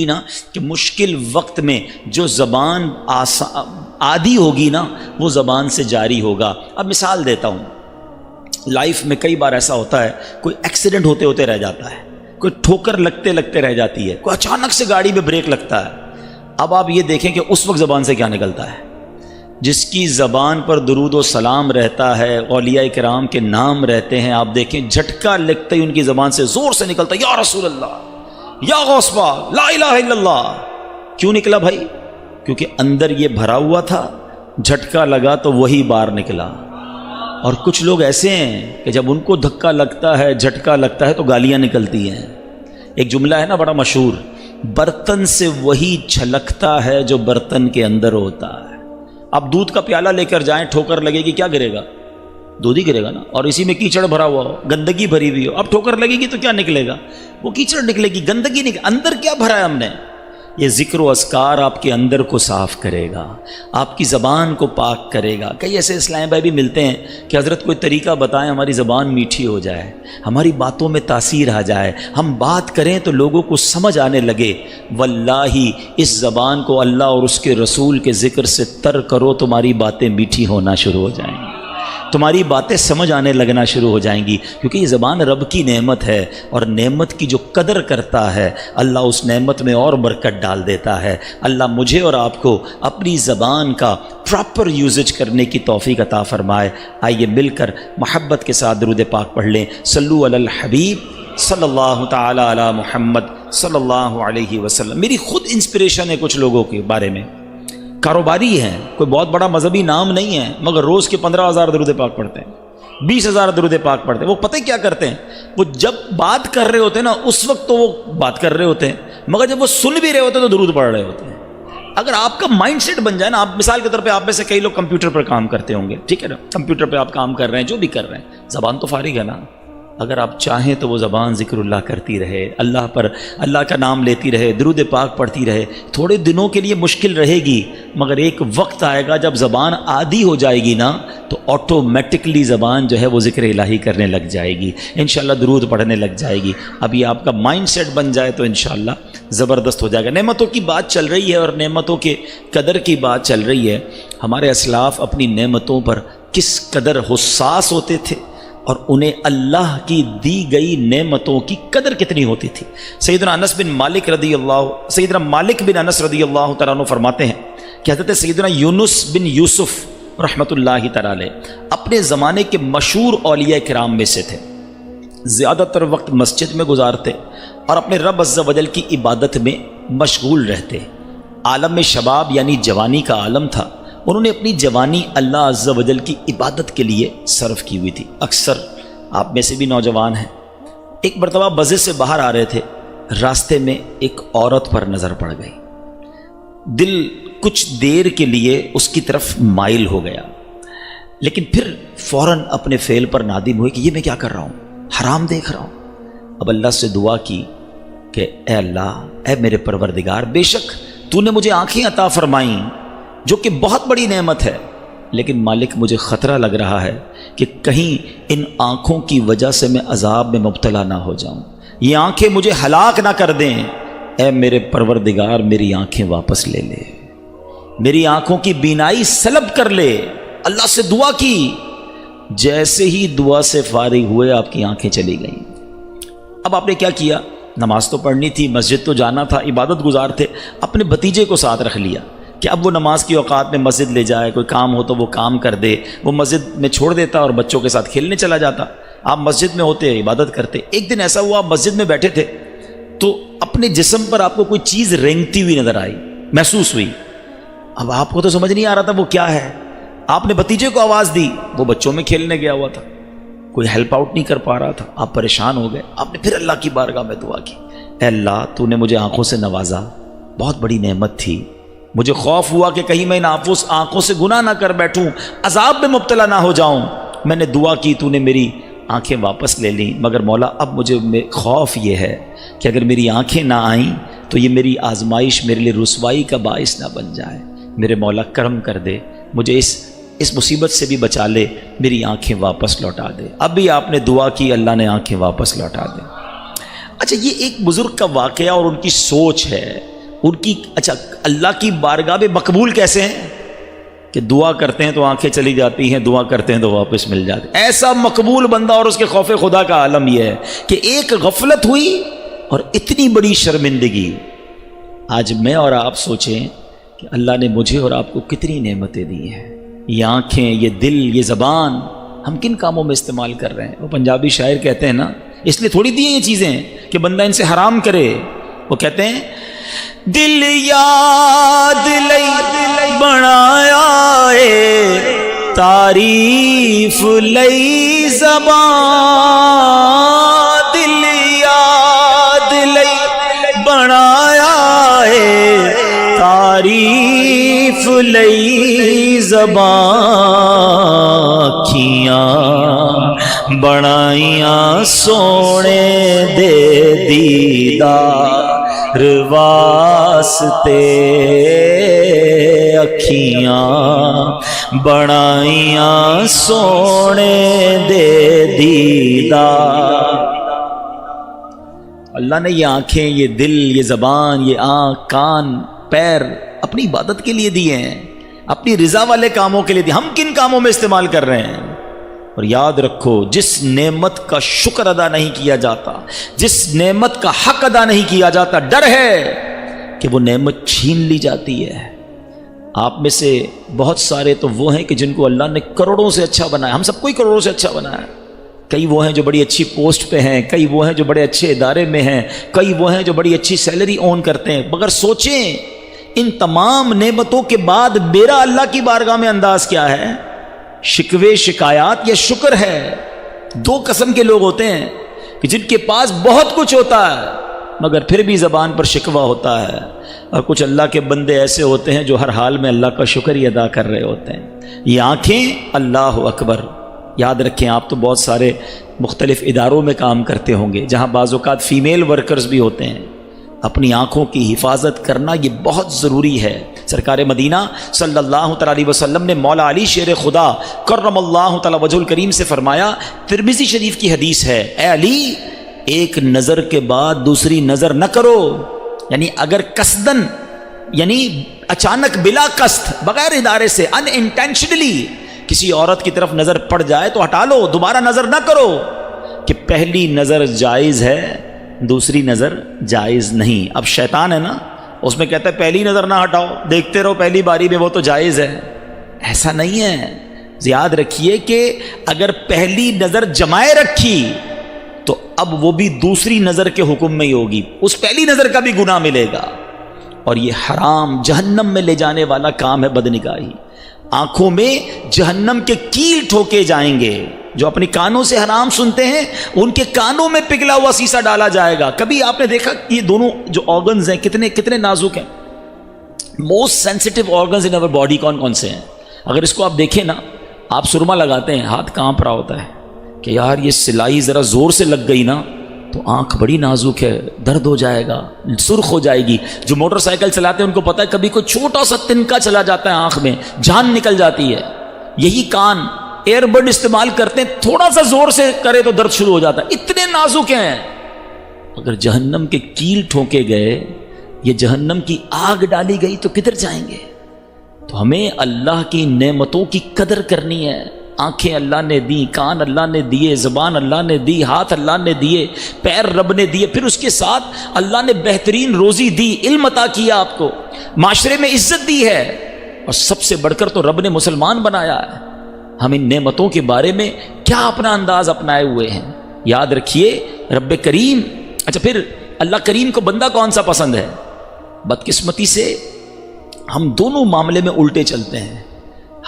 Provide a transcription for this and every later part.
نا کہ مشکل وقت میں جو زبان عادی ہوگی نا وہ زبان سے جاری ہوگا۔ اب مثال دیتا ہوں، لائف میں کئی بار ایسا ہوتا ہے، کوئی ایکسیڈنٹ ہوتے ہوتے رہ جاتا ہے، کوئی ٹھوکر لگتے لگتے رہ جاتی ہے، کوئی اچانک سے گاڑی میں بریک لگتا ہے۔ اب آپ یہ دیکھیں کہ اس وقت زبان سے کیا نکلتا ہے۔ جس کی زبان پر درود و سلام رہتا ہے، اولیاء کرام کے نام رہتے ہیں، آپ دیکھیں جھٹکا لگتے ہی ان کی زبان سے زور سے نکلتا ہے، یا رسول اللہ، یا غوث پاک، لا الہ الا اللہ۔ کیوں نکلا بھائی؟ کیونکہ اندر یہ بھرا ہوا تھا، جھٹکا لگا تو وہی باہر نکلا۔ اور کچھ لوگ ایسے ہیں کہ جب ان کو دھکا لگتا ہے، جھٹکا لگتا ہے تو گالیاں نکلتی ہیں۔ ایک جملہ ہے نا بڑا مشہور، برتن سے وہی چھلکتا ہے جو برتن کے اندر ہوتا ہے۔ اب دودھ کا پیالہ لے کر جائیں، ٹھوکر لگے گی، کیا گرے گا؟ دودھ ہی گرے گا نا۔ اور اسی میں کیچڑ بھرا ہوا ہو، گندگی بھری ہوئی ہو، اب ٹھوکر لگے گی تو کیا نکلے گا؟ وہ کیچڑ نکلے گی، گندگی نکلے۔ اندر کیا بھرا ہے ہم نے؟ یہ ذکر و اذکار آپ کے اندر کو صاف کرے گا، آپ کی زبان کو پاک کرے گا۔ کئی ایسے اسلام بھائی بھی ملتے ہیں کہ حضرت کوئی طریقہ بتائیں ہماری زبان میٹھی ہو جائے، ہماری باتوں میں تاثیر آ جائے، ہم بات کریں تو لوگوں کو سمجھ آنے لگے۔ واللہ اس زبان کو اللہ اور اس کے رسول کے ذکر سے تر کرو، تمہاری باتیں میٹھی ہونا شروع ہو جائیں گی، تمہاری باتیں سمجھ آنے لگنا شروع ہو جائیں گی۔ کیونکہ یہ زبان رب کی نعمت ہے، اور نعمت کی جو قدر کرتا ہے اللہ اس نعمت میں اور برکت ڈال دیتا ہے۔ اللہ مجھے اور آپ کو اپنی زبان کا پراپر یوزج کرنے کی توفیق عطا فرمائے۔ آئیے مل کر محبت کے ساتھ درود پاک پڑھ لیں۔ صلو علی الحبیب صلی اللہ تعالی علی محمد صلی اللہ علیہ وسلم۔ میری خود انسپریشن ہے کچھ لوگوں کے بارے میں، کاروباری ہیں، کوئی بہت بڑا مذہبی نام نہیں ہے، مگر روز کے 15,000 درود پاک پڑھتے ہیں، 20,000 درود پاک پڑھتے ہیں۔ وہ پتہ کیا کرتے ہیں؟ وہ جب بات کر رہے ہوتے ہیں نا اس وقت تو وہ بات کر رہے ہوتے ہیں، مگر جب وہ سن بھی رہے ہوتے ہیں تو درود پڑھ رہے ہوتے ہیں۔ اگر آپ کا مائنڈ سیٹ بن جائے نا، آپ مثال کے طور پہ آپ میں سے کئی لوگ کمپیوٹر پر کام کرتے ہوں گے، ٹھیک ہے نا، کمپیوٹر پہ آپ کام کر رہے ہیں، جو بھی کر رہے ہیں، زبان تو فارغ ہے نا۔ اگر آپ چاہیں تو وہ زبان ذکر اللہ کرتی رہے، اللہ پر اللہ کا نام لیتی رہے، درود پاک پڑھتی رہے۔ تھوڑے دنوں کے لیے مشکل رہے گی، مگر ایک وقت آئے گا جب زبان عادی ہو جائے گی نا تو آٹومیٹکلی زبان جو ہے وہ ذکر الہی کرنے لگ جائے گی، انشاءاللہ درود پڑھنے لگ جائے گی۔ ابھی آپ کا مائنڈ سیٹ بن جائے تو انشاءاللہ زبردست ہو جائے گا۔ نعمتوں کی بات چل رہی ہے اور نعمتوں کے قدر کی بات چل رہی ہے۔ ہمارے اسلاف اپنی نعمتوں پر کس قدر حساس ہوتے تھے اور انہیں اللہ کی دی گئی نعمتوں کی قدر کتنی ہوتی تھی۔ سیدنا مالک بن انس رضی اللہ تعالیٰ عنہ فرماتے ہیں کہ حضرت سیدنا یونس بن یوسف رحمۃ اللہ تعالیٰ علیہ اپنے زمانے کے مشہور اولیاء کرام میں سے تھے، زیادہ تر وقت مسجد میں گزارتے اور اپنے رب عز و جل کی عبادت میں مشغول رہتے۔ عالم میں شباب یعنی جوانی کا عالم تھا، انہوں نے اپنی جوانی اللہ عز و جل کی عبادت کے لیے صرف کی ہوئی تھی۔ اکثر آپ میں سے بھی نوجوان ہیں، ایک مرتبہ مسجد سے باہر آ رہے تھے، راستے میں ایک عورت پر نظر پڑ گئی، دل کچھ دیر کے لیے اس کی طرف مائل ہو گیا، لیکن پھر فوراً اپنے فعل پر نادم ہوئے کہ یہ میں کیا کر رہا ہوں، حرام دیکھ رہا ہوں۔ اب اللہ سے دعا کی کہ اے اللہ، اے میرے پروردگار، بے شک تو نے مجھے آنکھیں عطا فرمائیں جو کہ بہت بڑی نعمت ہے، لیکن مالک مجھے خطرہ لگ رہا ہے کہ کہیں ان آنکھوں کی وجہ سے میں عذاب میں مبتلا نہ ہو جاؤں، یہ آنکھیں مجھے ہلاک نہ کر دیں۔ اے میرے پروردگار، میری آنکھیں واپس لے لے، میری آنکھوں کی بینائی سلب کر لے۔ اللہ سے دعا کی، جیسے ہی دعا سے فارغ ہوئے آپ کی آنکھیں چلی گئیں۔ اب آپ نے کیا کیا؟ نماز تو پڑھنی تھی، مسجد تو جانا تھا، عبادت گزار تھے، اپنے بھتیجے کو ساتھ رکھ لیا کہ اب وہ نماز کی اوقات میں مسجد لے جائے، کوئی کام ہو تو وہ کام کر دے، وہ مسجد میں چھوڑ دیتا اور بچوں کے ساتھ کھیلنے چلا جاتا۔ آپ مسجد میں ہوتے، عبادت کرتے۔ ایک دن ایسا ہوا آپ مسجد میں بیٹھے تھے تو اپنے جسم پر آپ کو کوئی چیز رینگتی ہوئی نظر آئی، محسوس ہوئی۔ اب آپ کو تو سمجھ نہیں آ رہا تھا وہ کیا ہے، آپ نے بھتیجے کو آواز دی، وہ بچوں میں کھیلنے گیا ہوا تھا، کوئی ہیلپ آؤٹ نہیں کر پا رہا تھا، آپ پریشان ہو گئے۔ آپ نے پھر اللہ کی بارگاہ میں دعا کی، اے اللہ تو نے مجھے آنکھوں سے نوازا، بہت بڑی نعمت تھی، مجھے خوف ہوا کہ کہیں میں ان آنکھوں سے گناہ نہ کر بیٹھوں، عذاب میں مبتلا نہ ہو جاؤں۔ میں نے دعا کی، تو نے میری آنکھیں واپس لے لیں، مگر مولا اب مجھے خوف یہ ہے کہ اگر میری آنکھیں نہ آئیں تو یہ میری آزمائش میرے لیے رسوائی کا باعث نہ بن جائے۔ میرے مولا کرم کر دے، مجھے اس مصیبت سے بھی بچا لے، میری آنکھیں واپس لوٹا دے۔ اب بھی آپ نے دعا کی، اللہ نے آنکھیں واپس لوٹا دے۔ اچھا، یہ ایک بزرگ کا واقعہ اور ان کی سوچ ہے۔ ان کی اچھا اللہ کی بارگاہ میں مقبول کیسے ہیں کہ دعا کرتے ہیں تو آنکھیں چلی جاتی ہیں، دعا کرتے ہیں تو واپس مل جاتے ہیں. ایسا مقبول بندہ. اور اس کے خوف خدا کا عالم یہ ہے کہ ایک غفلت ہوئی اور اتنی بڑی شرمندگی. آج میں اور آپ سوچیں کہ اللہ نے مجھے اور آپ کو کتنی نعمتیں دی ہیں. یہ آنکھیں، یہ دل، یہ زبان ہم کن کاموں میں استعمال کر رہے ہیں؟ وہ پنجابی شاعر کہتے ہیں نا، اس لیے تھوڑی دی ہیں یہ چیزیں کہ بندہ ان سے حرام کرے. وہ کہتے ہیں دل یاد لئی بنایا اے تعریف لئی زبان، دل یاد لئی بنایا اے تعریف لئی زبان، اکھیاں بنائیاں سونے دے دیدار واسطے، اکھیاں بنائیاں سونے دے دیدار. اللہ نے یہ آنکھیں، یہ دل، یہ زبان، یہ آنکھ، کان، پیر اپنی عبادت کے لیے دیے ہیں، اپنی رضا والے کاموں کے لیے دیے. ہم کن کاموں میں استعمال کر رہے ہیں؟ اور یاد رکھو، جس نعمت کا شکر ادا نہیں کیا جاتا، جس نعمت کا حق ادا نہیں کیا جاتا، ڈر ہے کہ وہ نعمت چھین لی جاتی ہے. آپ میں سے بہت سارے تو وہ ہیں کہ جن کو اللہ نے کروڑوں سے اچھا بنایا. ہم سب کو ہی کروڑوں سے اچھا بنایا. کئی وہ ہیں جو بڑی اچھی پوسٹ پہ ہیں، کئی وہ ہیں جو بڑے اچھے ادارے میں ہیں، کئی وہ ہیں جو بڑی اچھی سیلری اون کرتے ہیں. مگر سوچیں ان تمام نعمتوں کے بعد میرا اللہ کی بارگاہ میں انداز کیا ہے؟ شکوے، شکایات یا شکر ہے؟ دو قسم کے لوگ ہوتے ہیں کہ جن کے پاس بہت کچھ ہوتا ہے مگر پھر بھی زبان پر شکوہ ہوتا ہے، اور کچھ اللہ کے بندے ایسے ہوتے ہیں جو ہر حال میں اللہ کا شکر ہی ادا کر رہے ہوتے ہیں. یہ آنکھیں، اللہ اکبر. یاد رکھیں، آپ تو بہت سارے مختلف اداروں میں کام کرتے ہوں گے جہاں بعض اوقات فیمیل ورکرز بھی ہوتے ہیں. اپنی آنکھوں کی حفاظت کرنا یہ بہت ضروری ہے. سرکار مدینہ صلی اللہ تعالی علیہ وسلم نے مولا علی شیر خدا کرم اللہ تعالی وجہ الکریم سے فرمایا، ترمذی شریف کی حدیث ہے، اے علی ایک نظر کے بعد دوسری نظر نہ کرو. یعنی اگر قصدن، یعنی اچانک بلا قصد، بغیر ارادے سے، ان انٹینشنلی کسی عورت کی طرف نظر پڑ جائے تو ہٹا لو، دوبارہ نظر نہ کرو. کہ پہلی نظر جائز ہے، دوسری نظر جائز نہیں. اب شیطان ہے نا، اس میں کہتا ہے پہلی نظر نہ ہٹاؤ، دیکھتے رہو پہلی باری میں، وہ تو جائز ہے. ایسا نہیں ہے. یاد رکھیے کہ اگر پہلی نظر جمائے رکھی تو اب وہ بھی دوسری نظر کے حکم میں ہی ہوگی، اس پہلی نظر کا بھی گناہ ملے گا. اور یہ حرام، جہنم میں لے جانے والا کام ہے بدنگاہی. آنکھوں میں جہنم کے کیل ٹھوکے جائیں گے. جو اپنی کانوں سے حرام سنتے ہیں ان کے کانوں میں پگھلا ہوا سیسا ڈالا جائے گا. کبھی آپ نے دیکھا یہ دونوں جو آرگنز ہیں کتنے نازک ہیں؟ موسٹ سینسٹیو آرگنز ان اور باڈی کون کون سے ہیں؟ اگر اس کو آپ دیکھیں نا، آپ سرما لگاتے ہیں، ہاتھ کانپ رہا ہوتا ہے کہ یار یہ سلائی ذرا زور سے لگ گئی نا تو آنکھ بڑی نازک ہے، درد ہو جائے گا، سرخ ہو جائے گی. جو موٹر سائیکل چلاتے ہیں ان کو پتہ ہے کبھی کوئی چھوٹا سا تنکا چلا جاتا ہے آنکھ میں، جان نکل جاتی ہے. یہی کان ایئر بڈ استعمال کرتے ہیں، تھوڑا سا زور سے کرے تو درد شروع ہو جاتا ہے، اتنے نازک ہیں. اگر جہنم کے کیل ٹھوکے گئے، یہ جہنم کی آگ ڈالی گئی تو کدھر جائیں گے؟ تو ہمیں اللہ کی نعمتوں کی قدر کرنی ہے. آنکھیں اللہ نے دی، کان اللہ نے دیے، زبان اللہ نے دی، ہاتھ اللہ نے دیے، پیر رب نے دیے، پھر اس کے ساتھ اللہ نے بہترین روزی دی، علم عطا کیا، آپ کو معاشرے میں عزت دی ہے، اور سب سے بڑھ کر تو رب نے مسلمان بنایا ہے. ہم ان نعمتوں کے بارے میں کیا اپنا انداز اپنائے ہوئے ہیں؟ یاد رکھیے رب کریم. اچھا پھر اللہ کریم کو بندہ کون سا پسند ہے؟ بدقسمتی سے ہم دونوں معاملے میں الٹے چلتے ہیں.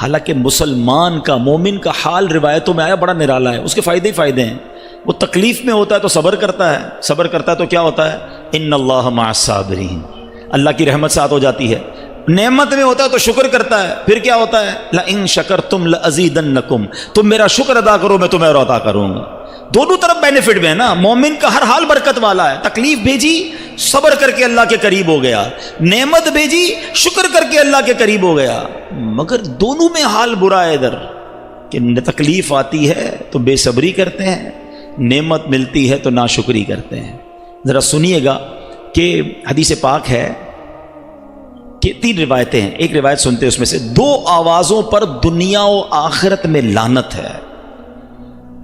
حالانکہ مسلمان کا، مومن کا حال روایتوں میں آیا بڑا نرالا ہے. اس کے فائدے ہی فائدے ہیں. وہ تکلیف میں ہوتا ہے تو صبر کرتا ہے، صبر کرتا ہے تو کیا ہوتا ہے؟ ان اللہ مع الصابرین، اللہ کی رحمت ساتھ ہو جاتی ہے. نعمت میں ہوتا ہے تو شکر کرتا ہے، پھر کیا ہوتا ہے؟ لئن شکرتم لازیدنکم، تم میرا شکر ادا کرو میں تمہیں اور عطا کروں گا. دونوں طرف بینیفٹ میں ہے نا. مومن کا ہر حال برکت والا ہے. تکلیف بھیجی، صبر کر کے اللہ کے قریب ہو گیا. نعمت بھیجی، شکر کر کے اللہ کے قریب ہو گیا. مگر دونوں میں حال برا ہے ادھر کہ تکلیف آتی ہے تو بے صبری کرتے ہیں، نعمت ملتی ہے تو ناشکری کرتے ہیں. ذرا سنیے گا کہ حدیث پاک ہے کہ 3 روایتیں ہیں، ایک روایت سنتے اس میں سے 2 آوازوں پر دنیا و آخرت میں لعنت ہے.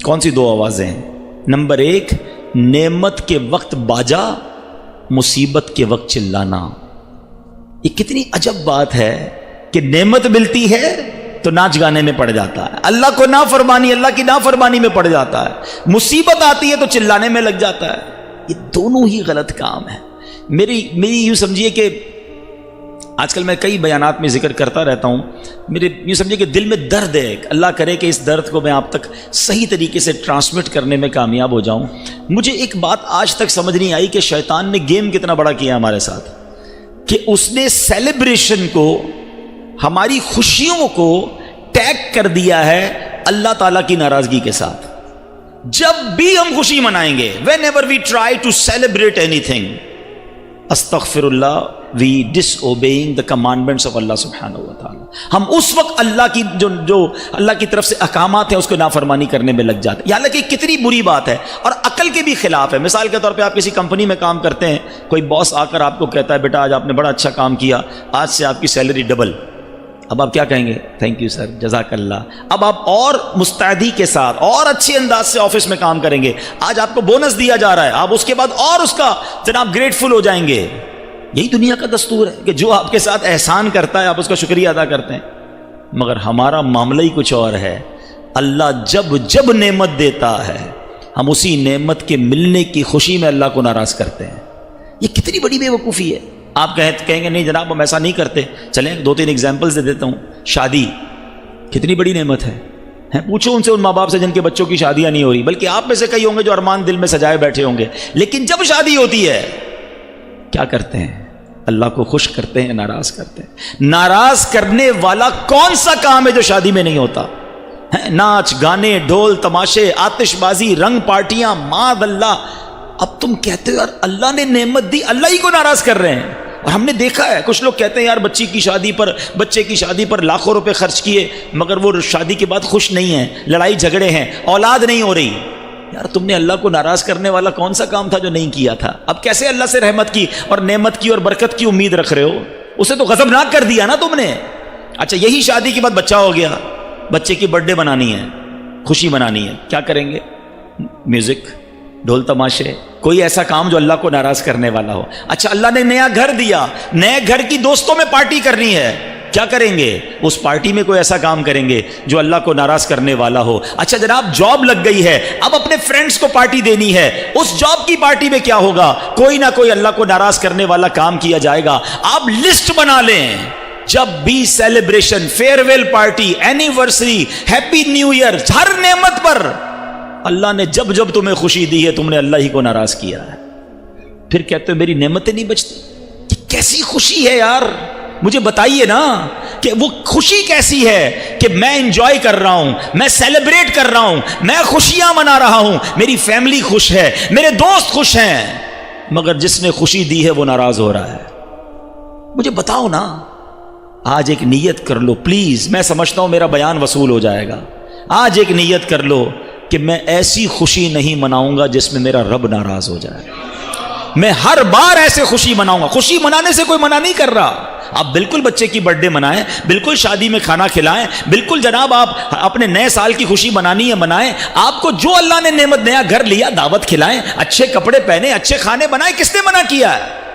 کون سی 2 آوازیں ہیں؟ نمبر 1، نعمت کے وقت باجا، مصیبت کے وقت چلانا. یہ کتنی عجب بات ہے کہ نعمت ملتی ہے تو ناچ گانے میں پڑ جاتا ہے، اللہ کو نافرمانی، اللہ کی نافرمانی میں پڑ جاتا ہے، مصیبت آتی ہے تو چلانے میں لگ جاتا ہے. یہ دونوں ہی غلط کام ہے. میری یوں سمجھیے کہ آج کل میں کئی بیانات میں ذکر کرتا رہتا ہوں، میرے یوں سمجھیے کہ دل میں درد ہے. اللہ کرے کہ اس درد کو میں آپ تک صحیح طریقے سے ٹرانسمٹ کرنے میں کامیاب ہو جاؤں. مجھے ایک بات آج تک سمجھ نہیں آئی کہ شیطان نے گیم کتنا بڑا کیا ہمارے ساتھ، کہ اس نے سیلیبریشن کو، ہماری خوشیوں کو ٹیگ کر دیا ہے اللہ تعالیٰ کی ناراضگی کے ساتھ. جب بھی ہم خوشی منائیں گے، whenever we try to celebrate anything، استغفر اللہ، we disobeying the commandments of اللہ سبحانہ و تعالیٰ. ہم اس وقت اللہ کی جو اللہ کی طرف سے احکامات ہیں اس کو نافرمانی کرنے میں لگ جاتے ہیں. حالانکہ کتنی بری بات ہے اور عقل کے بھی خلاف ہے. مثال کے طور پہ آپ کسی کمپنی میں کام کرتے ہیں، کوئی باس آ کر آپ کو کہتا ہے بیٹا آج آپ نے بڑا اچھا کام کیا، آج سے آپ کی سیلری ڈبل. اب آپ کیا کہیں گے؟ تھینک یو سر، جزاک اللہ. اب آپ اور مستعدی کے ساتھ اور اچھے انداز سے آفس میں کام کریں گے. آج آپ کو بونس دیا جا رہا ہے، آپ اس کے بعد اور اس کا جناب گریٹفل ہو جائیں گے. یہی دنیا کا دستور ہے کہ جو آپ کے ساتھ احسان کرتا ہے آپ اس کا شکریہ ادا کرتے ہیں. مگر ہمارا معاملہ ہی کچھ اور ہے. اللہ جب نعمت دیتا ہے ہم اسی نعمت کے ملنے کی خوشی میں اللہ کو ناراض کرتے ہیں. یہ کتنی بڑی بے وقوفی ہے. آپ کہیں گے نہیں جناب ہم ایسا نہیں کرتے. چلیں 2-3 ایگزامپلز دے دیتا ہوں. شادی کتنی بڑی نعمت ہے. پوچھو ان سے، ان ماں باپ سے جن کے بچوں کی شادیاں نہیں ہو رہی، بلکہ آپ میں سے کئی ہوں گے جو ارمان دل میں سجائے بیٹھے ہوں گے. لیکن جب شادی ہوتی ہے کیا کرتے ہیں؟ اللہ کو خوش کرتے ہیں، ناراض کرتے ہیں. ناراض کرنے والا کون سا کام ہے جو شادی میں نہیں ہوتا؟ ناچ گانے، ڈھول تماشے، آتش بازی، رنگ پارٹیاں، معاذ اللہ. اب تم کہتے ہو یار اللہ نے نعمت دی، اللہ ہی کو ناراض کر رہے ہیں. اور ہم نے دیکھا ہے کچھ لوگ کہتے ہیں یار بچے کی شادی پر لاکھوں روپے خرچ کیے مگر وہ شادی کے بعد خوش نہیں ہیں، لڑائی جھگڑے ہیں، اولاد نہیں ہو رہی. یار تم نے اللہ کو ناراض کرنے والا کون سا کام تھا جو نہیں کیا تھا؟ اب کیسے اللہ سے رحمت کی اور نعمت کی اور برکت کی امید رکھ رہے ہو؟ اسے تو غضبناک کر دیا نا تم نے. اچھا یہی شادی کے بعد بچہ ہو گیا، بچے کی برتھ ڈے منانی ہے، خوشی منانی ہے، کیا کریں گے؟ میوزک، ڈھول تماشے، کوئی ایسا کام جو اللہ کو ناراض کرنے والا ہو. اچھا اللہ نے نیا گھر دیا، نئے گھر کی دوستوں میں پارٹی کرنی ہے، کیا کریں گے؟ اس پارٹی میں کوئی ایسا کام کریں گے جو اللہ کو ناراض کرنے والا ہو. اچھا جناب جاب لگ گئی ہے، اب اپنے فرینڈز کو پارٹی دینی ہے، اس جاب کی پارٹی میں کیا ہوگا؟ کوئی نہ کوئی اللہ کو ناراض کرنے والا کام کیا جائے گا. آپ لسٹ بنا لیں. جب بھی celebration, farewell party, anniversary, happy new year, ہر نعمت پر اللہ نے جب تمہیں خوشی دی ہے تم نے اللہ ہی کو ناراض کیا ہے. پھر کہتے ہو میری نعمتیں نہیں بچتی. کیسی خوشی ہے یار؟ مجھے بتائیے نا کہ وہ خوشی کیسی ہے کہ میں انجوائے کر رہا ہوں، میں سیلیبریٹ کر رہا ہوں، میں خوشیاں منا رہا ہوں، میری فیملی خوش ہے، میرے دوست خوش ہیں، مگر جس نے خوشی دی ہے وہ ناراض ہو رہا ہے. مجھے بتاؤ نا. آج ایک نیت کر لو پلیز، میں سمجھتا ہوں میرا بیان وصول ہو جائے گا. آج ایک نیت کر لو کہ میں ایسی خوشی نہیں مناؤں گا جس میں میرا رب ناراض ہو جائے. میں ہر بار ایسے خوشی مناؤں گا. خوشی منانے سے کوئی منع نہیں کر رہا. آپ بالکل بچے کی برتھ ڈے منائیں، بالکل شادی میں کھانا کھلائیں، بالکل جناب آپ اپنے نئے سال کی خوشی منانی ہے منائیں. آپ کو جو اللہ نے نعمت نیا گھر لیا دعوت کھلائیں، اچھے کپڑے پہنے، اچھے کھانے بنائیں. کس نے منع کیا ہے؟